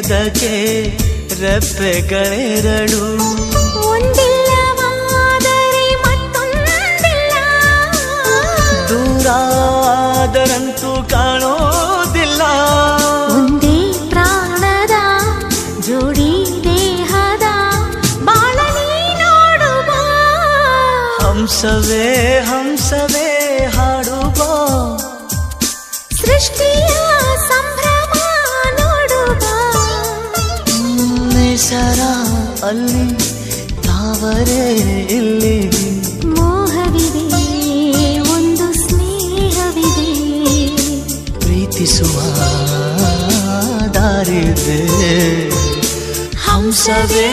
ಇದಕ್ಕೆ ರೆಪ್ಪೆಗಳೆರಡು, ಒಂದಿಲ್ಲವಾದರೆ ಮತ್ತೊಂದಿಲ್ಲ, ದೂರಾದರಂತೂ ಕಾಣೋದಿಲ್ಲ. ಒಂದೇ ಪ್ರಾಣದ ಜೋಡಿ ದೇಹದ ಬಾಳಲಿ ನೋಡುವ, ಹಂಸವೇ ಹಂಸವೇ ಹಾಡುವ, ಸೃಷ್ಟಿಯ ಸಂಭ್ರಮ ನೋಡುವ. ನಿಸರ ಅಲ್ಲಿ ತಾವರೆ ಇಲ್ಲಿ, ಮೋಹವಿದೆ ಒಂದು ಸ್ನೇಹವಿದೆ, ಪ್ರೀತಿಸುವ ದಾರಿದೆ. ಹಂಸವೇ